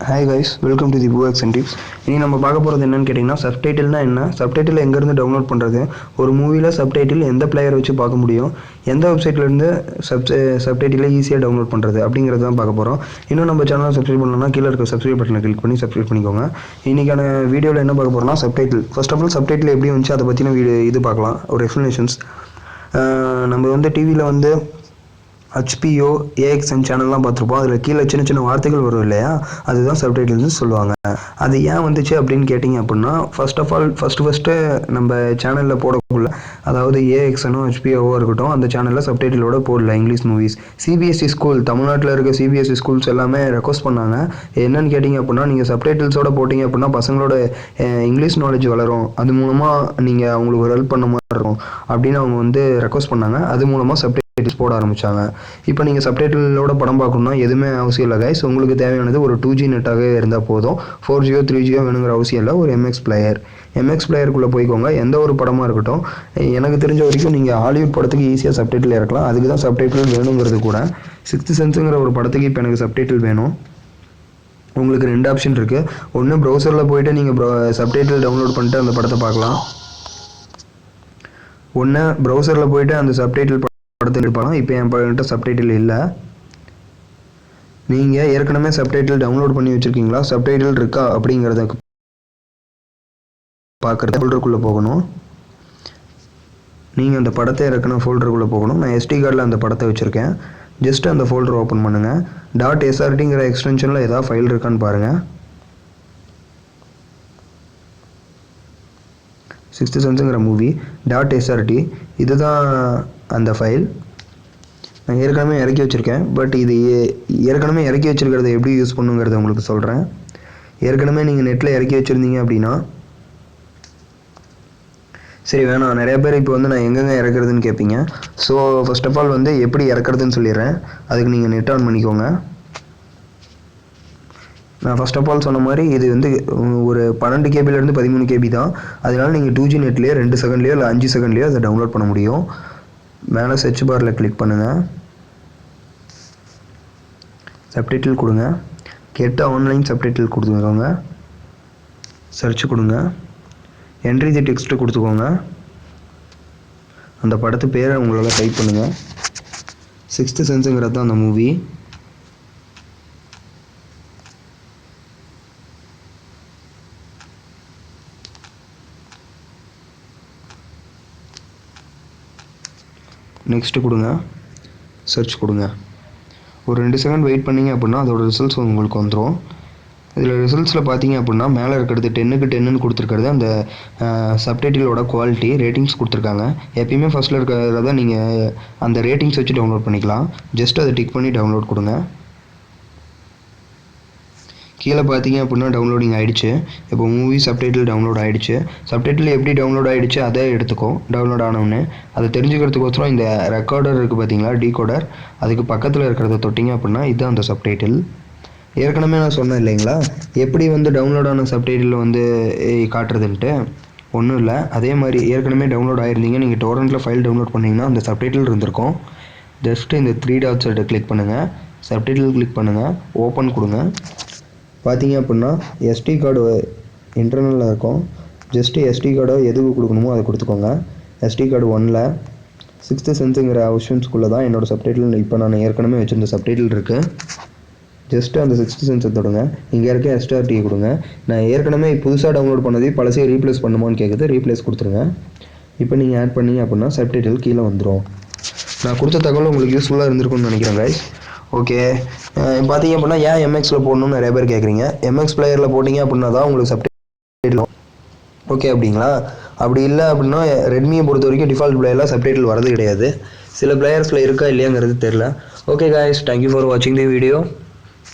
Hi guys, welcome to the புவெக்ஸ் and tips. இனி நம்ம பார்க்க போகிறது என்னன்னு கேட்டிங்கன்னா, சப்டைட்டில்னா என்ன, சப்டைட்டில் எங்கேருந்து டவுன்லோட் பண்ணுறது, ஒரு மூவியில் சப்டைட்டில் எந்த பிளேயர் வச்சு பார்க்க முடியும், எந்த வெப்சைட்லேருந்து சப்டைட்டில் ஈஸியாக டவுன்லோட் பண்ணுறது அப்படிங்கிறது தான் பார்க்க போகிறோம். இன்னும் நம்ம சேனலை சப்ஸ்கிரைப் பண்ணணும்னா கீழே இருக்க சப்ஸ்கிரைப் பட்டனை கிளிக் பண்ணி சப்ஸ்கிரைப் பண்ணிக்கோங்க. இன்றைக்கான வீடியோவில் என்ன பார்க்க போகிறோம்னா, subtitle. First of all subtitle எப்படி வந்துச்சு அதை பற்றின இது பார்க்கலாம், ஒரு எக்ஸ்ப்ளனேஷன்ஸ். நம்ம வந்து டிவியில் வந்து ஹச்பிஓ ஏஎக்ஸ்என் சேனல்லாம் பார்த்துருப்போம். அதில் கீழே சின்ன சின்ன வார்த்தைகள் வரும் இல்லையா, அதுதான் சப்டைட்டில்ஸ்னு சொல்லுவாங்க. அது ஏன் வந்துச்சு அப்படின்னு கேட்டிங்க அப்படின்னா, ஃபர்ஸ்ட் ஆஃப் ஆல் ஃபஸ்ட்டு நம்ம சேனலில் போடக்குள்ள, அதாவது ஏஎக்ஸ்எனோ ஹச்பிஓவோ இருக்கட்டும், அந்த சேனலில் சப்டைட்டிலோட போடல இங்கிலீஷ் மூவிஸ். சிபிஎஸ்சி ஸ்கூல், தமிழ்நாட்டில் இருக்க சிபிஎஸ்சி ஸ்கூல்ஸ் எல்லாமே ரெக்வஸ்ட் பண்ணாங்க. என்னன்னு கேட்டிங்க அப்படின்னா, நீங்கள் சப்டைட்டில்ஸோட போட்டிங்க அப்படின்னா பசங்களோட இங்கிலீஷ் நாலேஜ் வளரும், அது மூலமாக நீங்கள் அவங்களுக்கு ஒரு ஹெல்ப் பண்ண மாதிரி இருக்கும் அப்படின்னு அவங்க வந்து ரெக்வஸ்ட் பண்ணாங்க. அது மூலமாக சப்டைட்டில்ஸ் போட ஆரம்பித்தாங்க. இப்போ நீங்கள் சப்டைட்டிலோட படம் பார்க்கணுன்னா எதுவுமே அவசியம் இல்லை கைஸ். உங்களுக்கு தேவையானது ஒரு 2G நெட்டாகவே இருந்தால் போதும். 4G 3G வேணுங்கிற அவசியம் இல்லை. ஒரு MX பிளேயருக்குள்ளே போய்க்கோங்க. எந்த ஒரு படமாக இருக்கட்டும், எனக்கு தெரிஞ்ச வரைக்கும் நீங்கள் ஹாலிவுட் படத்துக்கு ஈஸியாக சப்டைட்டில் இறக்கலாம். அதுக்கு தான் சப்டைட்டில் வேணுங்கிறது கூட. 6th சென்ஸுங்கிற ஒரு படத்துக்கு இப்போ எனக்கு சப்டைட்டில் வேணும். உங்களுக்கு 2 ஆப்ஷன் இருக்குது. ஒன்று ப்ரௌசரில் போய்ட்டு நீங்கள் சப்டைட்டில் டவுன்லோட் பண்ணிட்டு அந்த படத்தை பார்க்கலாம். ஒன்று ப்ரௌசரில் போய்ட்டு அந்த சப்டைட்டில் படத்தை எடுப்பாங்க. இப்போ என்கிட்ட சப்டைட்டில் இல்லை. நீங்கள் ஏற்கனவே சப்டைட்டில் டவுன்லோட் பண்ணி வச்சுருக்கீங்களா, சப்டைட்டில் இருக்கா அப்படிங்கிறத பார்க்குறது ஃபோல்டருக்குள்ளே போகணும். நீங்கள் அந்த படத்தை இறக்குன ஃபோல்டருக்குள்ளே போகணும். நான் SD கார்டில் அந்த படத்தை வச்சுருக்கேன். ஜஸ்ட் அந்த ஃபோல்டர் ஓப்பன் பண்ணுங்கள். .srtங்கிற எக்ஸ்டென்ஷனில் ஏதாவது ஃபைல் இருக்கான்னு பாருங்கள். 6th சென்ஸுங்கிற மூவி .srt இதுதான் அந்த ஃபைல். நான் ஏற்கனவே இறக்கி வச்சுருக்கேன். பட் இது ஏற்கனவே இறக்கி வச்சுருக்கிறத எப்படி யூஸ் பண்ணுங்கிறத உங்களுக்கு சொல்கிறேன். ஏற்கனவே நீங்கள் நெட்டில் இறக்கி வச்சுருந்தீங்க அப்படின்னா, சரி வேணாம், நிறைய பேர் இப்போ வந்து நான் எங்கெங்கே இறக்குறதுன்னு கேட்பீங்க. ஸோ ஃபர்ஸ்ட் ஆஃப் ஆல் வந்து எப்படி இறக்குறதுன்னு சொல்லிடுறேன். அதுக்கு நீங்கள் நெட் ஆன் பண்ணிக்கோங்க. நான் ஃபர்ஸ்ட் ஆஃப் ஆல் சொன்ன மாதிரி இது வந்து ஒரு 12 KB 13 KB தான். அதனால நீங்கள் 2G நெட்லேயே 2 செகண்ட்லேயோ இல்லை 5 செகண்ட்லேயோ அதை டவுன்லோட் பண்ண முடியும். மேலே சர்ச் பாரில் கிளிக் பண்ணுங்கள். சப்டைட்டில் கொடுங்க. கெட் ஆன்லைன் சப்டைட்டில் கொடுத்துக்கோங்க. சர்ச் கொடுங்க. என்ட்ரி தி டெக்ஸ்ட்டு கொடுத்துக்கோங்க. அந்த படத்து பேரை உங்களால் டைப் பண்ணுங்கள். 6th சென்ஸுங்கிறது தான் அந்த மூவி. நெக்ஸ்ட்டு கொடுங்க. சர்ச் கொடுங்க. ஒரு 2 செகண்ட் வெயிட் பண்ணிங்க அப்படின்னா அதோட ரிசல்ட்ஸ் உங்களுக்கு வந்துடும். இதில் ரிசல்ட்ஸில் பார்த்தீங்க அப்படின்னா மேலே இருக்கிறது 10க்கு 10ன்னு கொடுத்துருக்கிறது அந்த சப்டைட்டிலோட குவாலிட்டி ரேட்டிங்ஸ் கொடுத்துருக்காங்க. எப்பயுமே ஃபஸ்ட்டில் இருக்கிறத தான் நீங்கள் அந்த ரேட்டிங்ஸ் வச்சு டவுன்லோட் பண்ணிக்கலாம். ஜஸ்ட் அதை டிக் பண்ணி டவுன்லோட் கொடுங்க. கீழே பார்த்தீங்க அப்படின்னா டவுன்லோடிங் ஆகிடுச்சு. இப்போ மூவி சப்டைட்டில் டவுன்லோட் ஆகிடுச்சு. சப்டைட்டில் எப்படி டவுன்லோட் ஆகிடுச்சு அதை எடுத்துக்கும் டவுன்லோட் ஆனவுடனே. அதை தெரிஞ்சுக்கிறதுக்கோசரம் இந்த ரெக்கார்டர் இருக்குது பார்த்தீங்களா, டீகோடர், அதுக்கு பக்கத்தில் இருக்கிறத தொட்டிங்க அப்படின்னா இதுதான் அந்த சப்டைட்டில். ஏற்கனவே நான் சொன்னேன் இல்லைங்களா, எப்படி வந்து டவுன்லோட் ஆன சப்டைட்டில் வந்து காட்டுறதுன்ட்டு. ஒன்றும் இல்லை, அதே மாதிரி ஏற்கனவே டவுன்லோட் ஆகிருந்தீங்க, நீங்கள் டோரண்ட்டில் ஃபைல் டவுன்லோட் பண்ணிங்கன்னா அந்த சப்டைட்டில் இருந்திருக்கும். ஜஸ்ட்டு இந்த 3 டாட்ஸ் கிளிக் பண்ணுங்கள். சப்டைட்டில் கிளிக் பண்ணுங்கள். ஓப்பன் கொடுங்க. பார்த்தீங்க அப்படின்னா SD கார்டு இன்டர்னலில் இருக்கும். ஜஸ்ட்டு SD கார்டை எதுக்கு கொடுக்கணுமோ அதை கொடுத்துக்கோங்க. SD கார்டு 1ல் 6th சென்ஸுங்கிற ஆப்ஷன்ஸ்குள்ளே தான் என்னோடய சப்டைட்டில் இப்போ நான் ஏற்கனவே வச்சுருந்த சப்டைட்டில் இருக்குது. ஜஸ்ட்டு அந்த 6th சென்ஸை தொடுங்க. இங்கே இருக்க SRT கொடுங்க. நான் ஏற்கனவே புதுசாக டவுன்லோட் பண்ணது பழசையை ரீப்ளேஸ் பண்ணுமான்னு கேட்குது. ரீப்ளேஸ் கொடுத்துருங்க. இப்போ நீங்கள் ஆட் பண்ணிங்க அப்படின்னா சப்டைட்டில் கீழே வந்துடும். நான் கொடுத்த தகவல் உங்களுக்கு யூஸ்ஃபுல்லாக இருந்திருக்கும்னு நினைக்கிறேன் கைஸ். ஓகே, பார்த்தீங்க அப்படின்னா ஏன் MXயில் போடணும்னு நிறைய பேர் கேட்குறீங்க. MX பிளேயரில் போட்டிங்க அப்படின்னா தான் உங்களுக்கு சப்டைட்டில் ஓகே அப்படிங்களா. அப்படி இல்லை அப்படின்னா ரெட்மியை பொறுத்த வரைக்கும் டிஃபால்ட் பிளேயரில் சப்டைட்டில் வரது கிடையாது. சில பிளேயர்ஸில் இருக்கா இல்லையாங்கிறது தெரில. ஓகே கைஸ், தேங்க்யூ ஃபார் வாட்சிங் தி வீடியோ.